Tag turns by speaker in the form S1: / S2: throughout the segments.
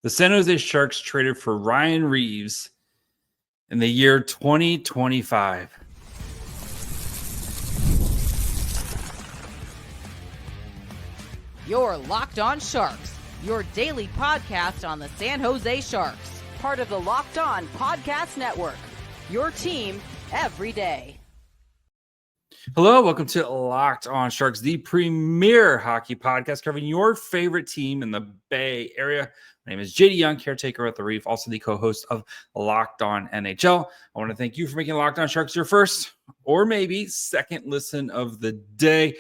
S1: The San Jose Sharks traded for Ryan Reaves in the year 2025.
S2: You're Locked On Sharks, your daily podcast on the San Jose Sharks, part of the Locked On Podcast Network, your team every day.
S1: Hello, welcome to Locked On Sharks, the premier hockey podcast covering your favorite team in the Bay Area. My name is JD Young, caretaker at the Reef, also the co-host of Locked On NHL. I want to thank you for making Locked On Sharks your first or maybe second listen of the day.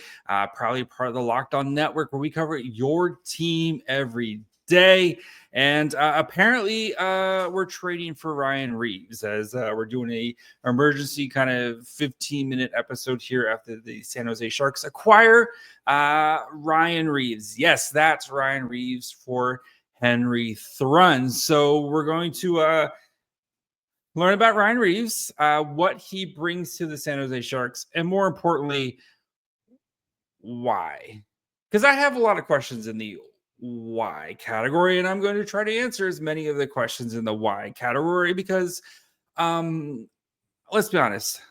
S1: Probably part of the Locked On Network where we cover your team every day. And apparently we're trading for Ryan Reaves as we're doing a emergency kind of 15-minute episode here after the San Jose Sharks acquire Ryan Reaves. Yes, that's Ryan Reaves for Henry Thrun. So we're going to learn about Ryan Reaves, what he brings to the San Jose Sharks, and more importantly, why. Because I have a lot of questions in the why category, and I'm going to try to answer as many of the questions in the why category because let's be honest,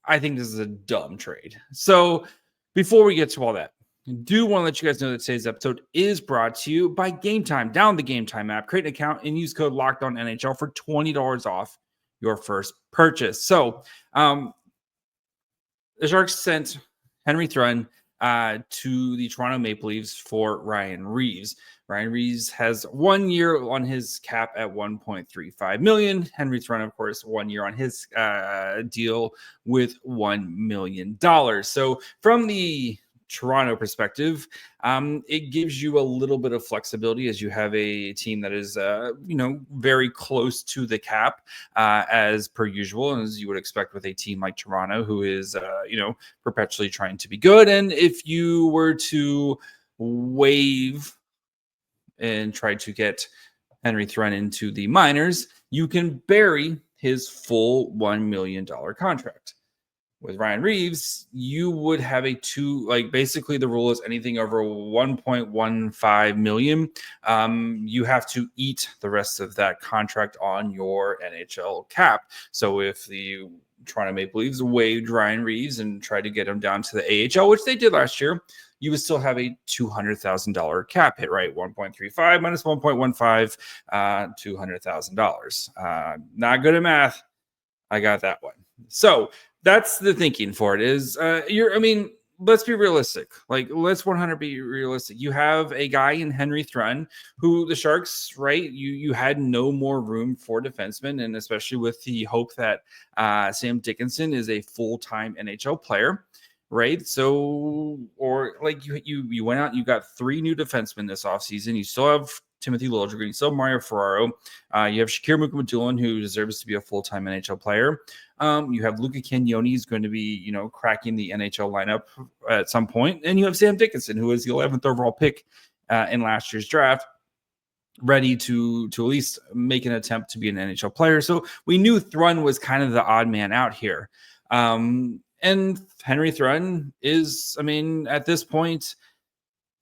S1: I think this is a dumb trade. So before we get to all that, I do want to let you guys know that today's episode is brought to you by Game Time. Download the Game Time app, create an account, and use code LOCKEDONNHL for $20 off your first purchase. So the Sharks sent Henry Thrun to the Toronto Maple Leafs for Ryan Reaves. Ryan Reaves has 1 year on his cap at $1.35 million. Henry Thrun, of course, 1 year on his deal with $1 million. So from the Toronto perspective, it gives you a little bit of flexibility as you have a team that is, very close to the cap as per usual, and as you would expect with a team like Toronto, who is, perpetually trying to be good. And if you were to waive and try to get Henry Thrun into the minors, you can bury his full $1 million contract. With Ryan Reaves, you would have basically the rule is anything over 1.15 million. You have to eat the rest of that contract on your NHL cap. So if the Toronto Maple Leafs waived Ryan Reaves and tried to get him down to the AHL, which they did last year, you would still have a $200,000 cap hit, right? 1.35 minus 1.15, $200,000. Not good at math. I got that one. So that's the thinking for it is let's be realistic. Let's 100 be realistic. You have a guy in Henry Thrun who the Sharks, right? You had no more room for defensemen, and especially with the hope that Sam Dickinson is a full-time NHL player, right? So, or you went out, you got 3 new defensemen this offseason. You still have Timothy Liljegren, you still have Mario Ferraro. You have Shakir Mukhamadullin, who deserves to be a full-time NHL player. You have Luca Cagnoni, who's going to be, cracking the NHL lineup at some point. And you have Sam Dickinson, who was the 11th overall pick in last year's draft, ready to at least make an attempt to be an NHL player. So we knew Thrun was kind of the odd man out here. And Henry Thrun is, at this point,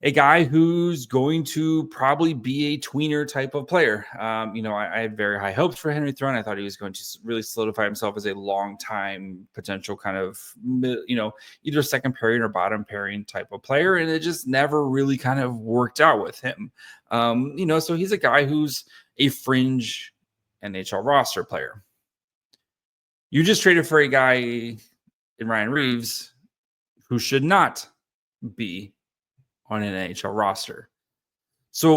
S1: a guy who's going to probably be a tweener type of player. I had very high hopes for Henry Thrun. I thought he was going to really solidify himself as a long-time potential kind of, either second pairing or bottom pairing type of player. And it just never really kind of worked out with him. So he's a guy who's a fringe NHL roster player. You just traded for a guy in Ryan Reaves who should not be on an NHL roster. So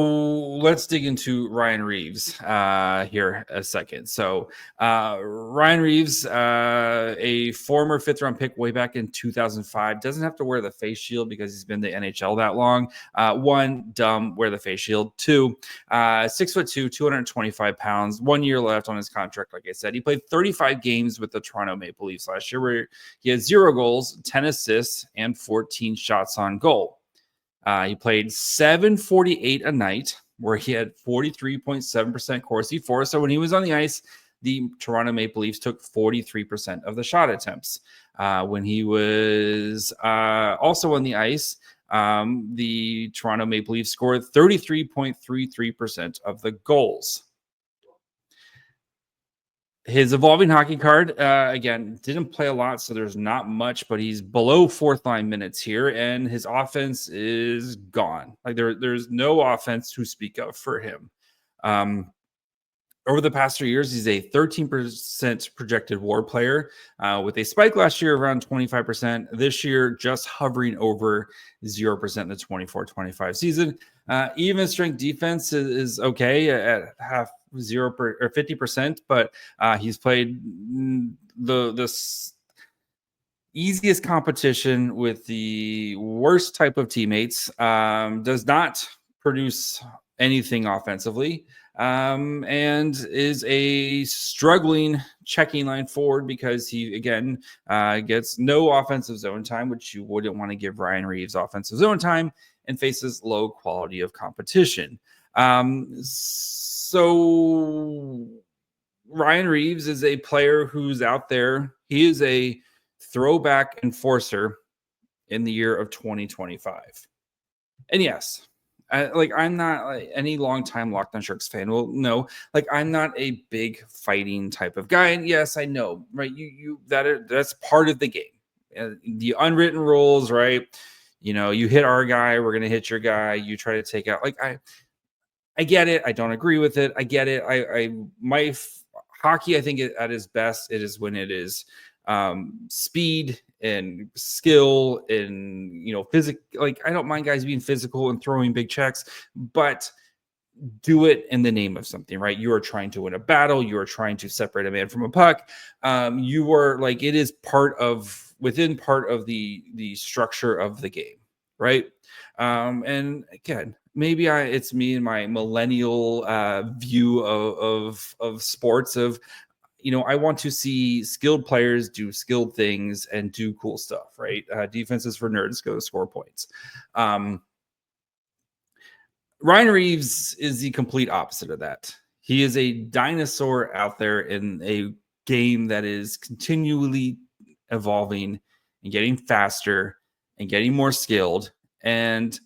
S1: let's dig into Ryan Reaves here a second. So Ryan Reaves, a former 5th-round pick way back in 2005, doesn't have to wear the face shield because he's been in the NHL that long. 1, dumb, wear the face shield. 2, 6'2", 225 pounds, 1 year left on his contract. Like I said, he played 35 games with the Toronto Maple Leafs last year, where he had 0 goals, 10 assists, and 14 shots on goal. He played 7:48 a night, where he had 43.7% Corsi for. So when he was on the ice, the Toronto Maple Leafs took 43% of the shot attempts. When he was also on the ice, The Toronto Maple Leafs scored 33.33% of the goals. His evolving hockey card, again, didn't play a lot, so there's not much, but he's below fourth line minutes here, and his offense is gone. Like there's no offense to speak of for him. Over the past 3 years, he's a 13% projected WAR player with a spike last year around 25%. This year, just hovering over 0% in the 24-25 season. Even strength defense is okay at half 50%, but he's played the easiest competition with the worst type of teammates. Does not produce anything offensively. And is a struggling checking line forward because he, again, gets no offensive zone time, which you wouldn't want to give Ryan Reaves offensive zone time, and faces low quality of competition. So Ryan Reaves is a player who's out there. He is a throwback enforcer in the year of 2025. And yes, I'm not like any longtime Locked On Sharks fan. Well, no, I'm not a big fighting type of guy. And yes, I know, right? That's part of the game. The unwritten rules, right? You hit our guy, we're gonna hit your guy. You try to take out. I get it. I don't agree with it. I get it. Hockey, I think at its best, it is when it is speed and skill and physical. I don't mind guys being physical and throwing big checks, but do it in the name of something, right? You are trying to win a battle. You are trying to separate a man from a puck. You are it is within part of the structure of the game, right? And again, maybe it's me and my millennial view of sports of, I want to see skilled players do skilled things and do cool stuff, right? Defense is for nerds, go score points. Ryan Reaves is the complete opposite of that. He is a dinosaur out there in a game that is continually evolving and getting faster and getting more skilled. And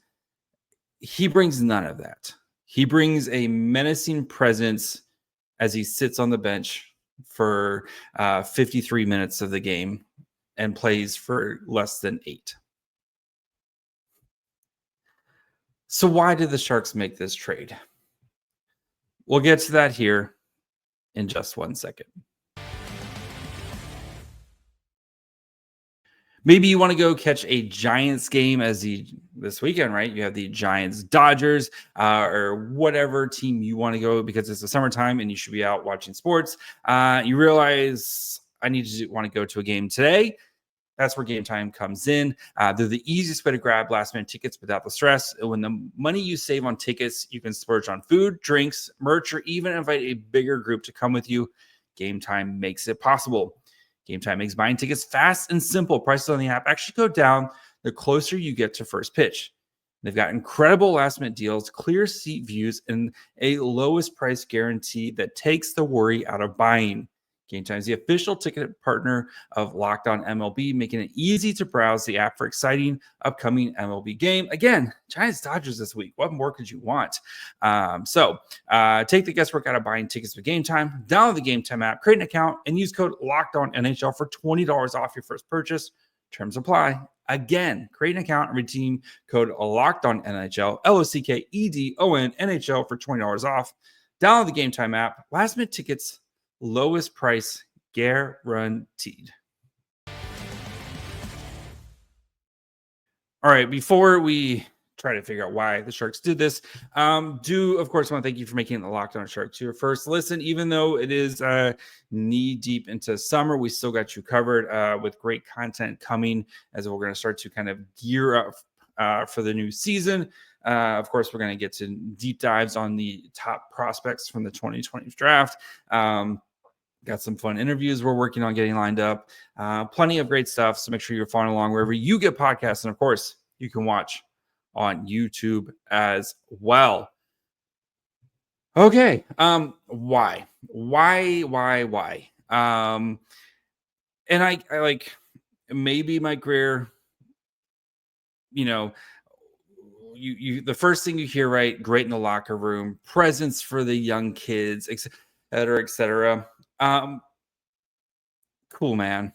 S1: he brings none of that. He brings a menacing presence as he sits on the bench for 53 minutes of the game and plays for less than 8. So why did the Sharks make this trade? We'll get to that here in just 1 second. Maybe you want to go catch a Giants game this weekend, right? You have the Giants, Dodgers, or whatever team you want to go because it's the summertime and you should be out watching sports. You realize I want to go to a game today. That's where Game Time comes in. They're the easiest way to grab last-minute tickets without the stress. When the money you save on tickets, you can splurge on food, drinks, merch, or even invite a bigger group to come with you. Game Time makes it possible. Game Time makes buying tickets fast and simple. Prices on the app actually go down the closer you get to first pitch. They've got incredible last-minute deals, clear seat views, and a lowest price guarantee that takes the worry out of buying. Game Time is the official ticket partner of Locked On MLB, making it easy to browse the app for exciting upcoming MLB game. Again, Giants Dodgers this week. What more could you want? So take the guesswork out of buying tickets with Game Time. Download the Game Time app, create an account, and use code LOCKEDONNHL for $20 off your first purchase. Terms apply. Again, create an account and redeem code LOCKEDONNHL, LOCKEDONNHL for $20 off. Download the Game Time app. Last minute tickets, lowest price guaranteed. All right, before we try to figure out why the Sharks did this, do of course want to thank you for making the Locked On Sharks your first listen. Even though it is knee deep into summer, we still got you covered with great content coming as we're going to start to kind of gear up for the new season. Of course, we're going to get to deep dives on the top prospects from the 2020 draft. Got some fun interviews we're working on getting lined up. Plenty of great stuff. So make sure you're following along wherever you get podcasts. And of course, you can watch on YouTube as well. Okay. Why? And I like maybe my career, you the first thing you hear, right? Great in the locker room, presence for the young kids, et cetera, et cetera. Cool, man.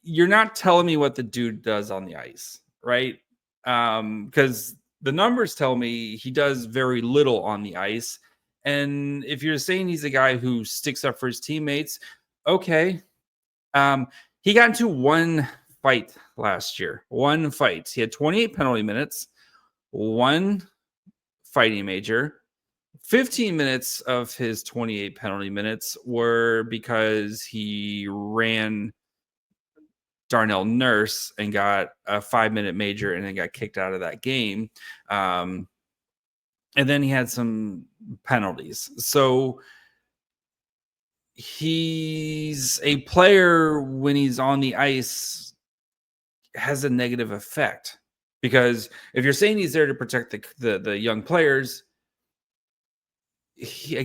S1: You're not telling me what the dude does on the ice, right? Because the numbers tell me he does very little on the ice. And if you're saying he's a guy who sticks up for his teammates, okay. He got into one fight last year. One fight. He had 28 penalty minutes, one fighting major. 15 minutes of his 28 penalty minutes were because he ran Darnell Nurse and got a 5-minute major and then got kicked out of that game. And then he had some penalties. So he's a player when he's on the ice has a negative effect, because if you're saying he's there to protect the young players, he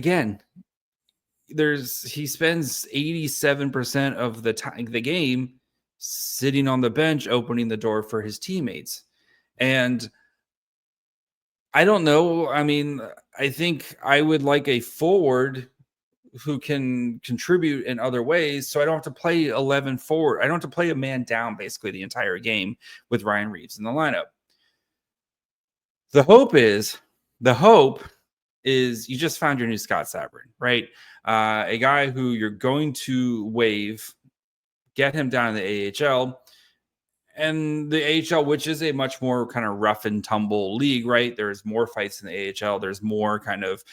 S1: spends 87% of the time the game sitting on the bench, opening the door for his teammates. And I don't know. I mean, I think I would like a forward who can contribute in other ways, so I don't have to play 11 forward. I don't have to play a man down basically the entire game with Ryan Reaves in the lineup. The hope is you just found your new Scott Sabrin, right? A guy who you're going to waive, get him down in the AHL. And the AHL, which is a much more kind of rough and tumble league, right? There's more fights in the AHL. There's more kind of,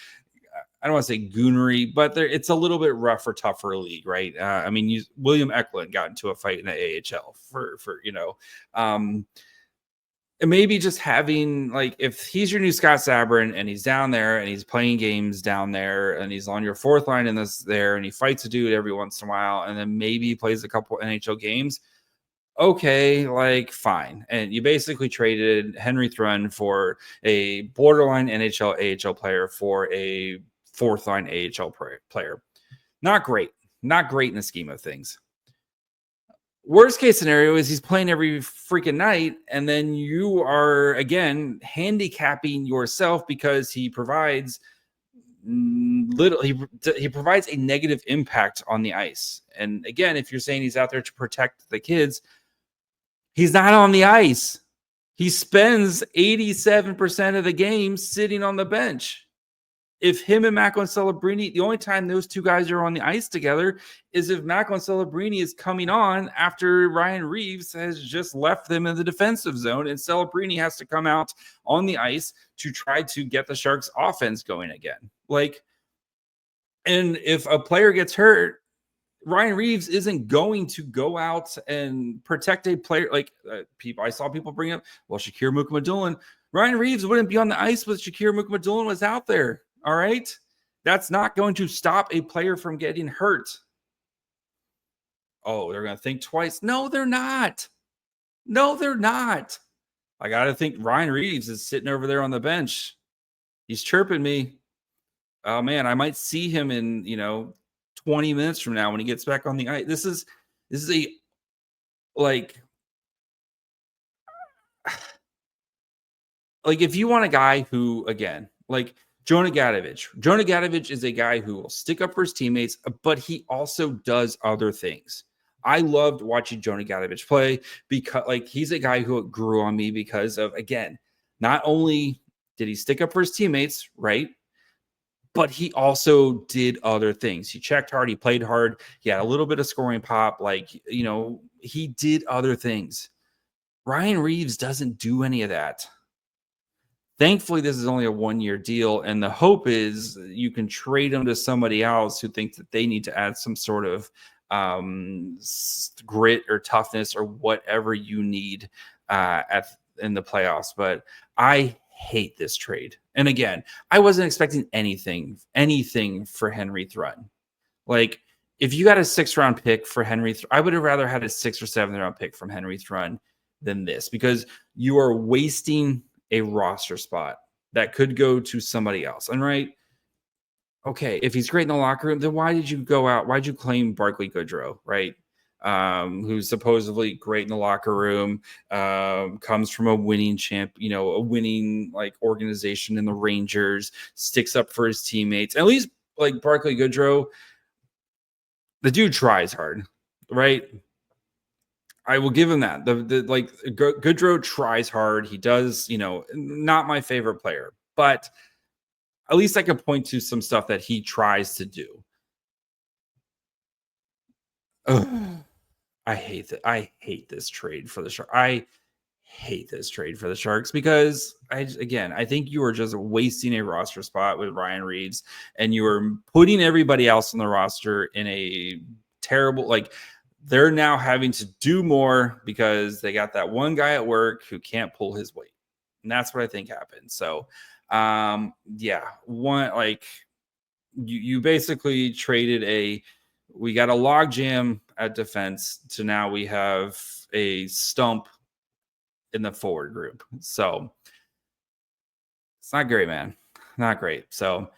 S1: I don't want to say goonery, but it's a little bit rougher, tougher league, right? I mean, William Eklund got into a fight in the AHL and maybe just having, like, if he's your new Scott Sabrin and he's down there and he's playing games down there and he's on your fourth line in this there and he fights a dude every once in a while and then maybe he plays a couple NHL games. Okay, like, fine. And you basically traded Henry Thrun for a borderline NHL AHL player for a fourth line AHL player. Not great in the scheme of things. Worst case scenario is he's playing every freaking night, and then you are again handicapping yourself because he provides he provides a negative impact on the ice. And again, if you're saying he's out there to protect the kids, he's not on the ice. He spends 87% of the game sitting on the bench. If him and Macklin Celebrini, the only time those two guys are on the ice together is if Macklin Celebrini is coming on after Ryan Reaves has just left them in the defensive zone, and Celebrini has to come out on the ice to try to get the Sharks offense going again. And if a player gets hurt, Ryan Reaves isn't going to go out and protect a player. I saw people bring up, well, Shakir Mukhamadullin. Ryan Reaves wouldn't be on the ice with Shakir Mukhamadullin was out there. All right. That's not going to stop a player from getting hurt. Oh, they're going to think twice. No, they're not. I got to think Ryan Reaves is sitting over there on the bench. He's chirping me. Oh man, I might see him in, 20 minutes from now when he gets back on the ice. This is a, like if you want a guy who, again, like Jonah Gadovich is a guy who will stick up for his teammates, but he also does other things. I loved watching Jonah Gadovich play because, he's a guy who grew on me because of, again, not only did he stick up for his teammates, right? But he also did other things. He checked hard. He played hard. He had a little bit of scoring pop. He did other things. Ryan Reaves doesn't do any of that. Thankfully, this is only a 1-year deal, and the hope is you can trade him to somebody else who thinks that they need to add some sort of grit or toughness or whatever you need in the playoffs. But I hate this trade. And again, I wasn't expecting anything for Henry Thrun. If you got a 6th-round pick for Henry, I would have rather had a 6th or 7th-round pick from Henry Thrun than this, because you are wasting a roster spot that could go to somebody else. And okay, if he's great in the locker room, then why did you go out? Why'd you claim Barclay Goodrow, right? who's supposedly great in the locker room, comes from a winning a winning like organization in the Rangers, sticks up for his teammates. At least like Barclay Goodrow, the dude tries hard, right? I will give him that. Goodrow tries hard. He does, not my favorite player, but at least I can point to some stuff that he tries to do. Ugh. I hate that. I hate this trade for the Sharks. I hate this trade for the Sharks because I think you are just wasting a roster spot with Ryan Reaves, and you are putting everybody else on the roster in a terrible, like, they're now having to do more because they got that one guy at work who can't pull his weight. And that's what I think happened. So, you basically traded we got a logjam at defense to now we have a stump in the forward group. So it's not great, man. Not great. So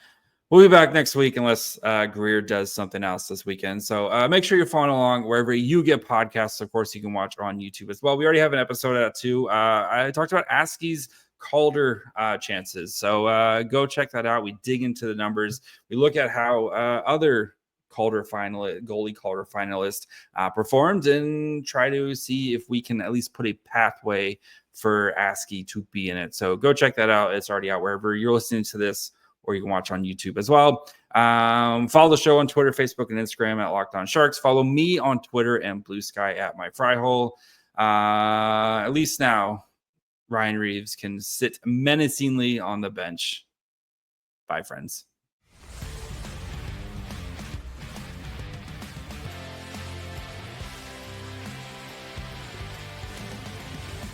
S1: we'll be back next week unless Greer does something else this weekend. So make sure you're following along wherever you get podcasts. Of course, you can watch on YouTube as well. We already have an episode out too. I talked about Askey's Calder chances. So go check that out. We dig into the numbers. We look at how other goalie Calder finalist performed and try to see if we can at least put a pathway for Askey to be in it. So go check that out. It's already out wherever you're listening to this, or you can watch on YouTube as well. Follow the show on Twitter, Facebook, and Instagram at Locked On Sharks. Follow me on Twitter and Blue Sky at My Fry Hole. At least now, Ryan Reaves can sit menacingly on the bench. Bye, friends.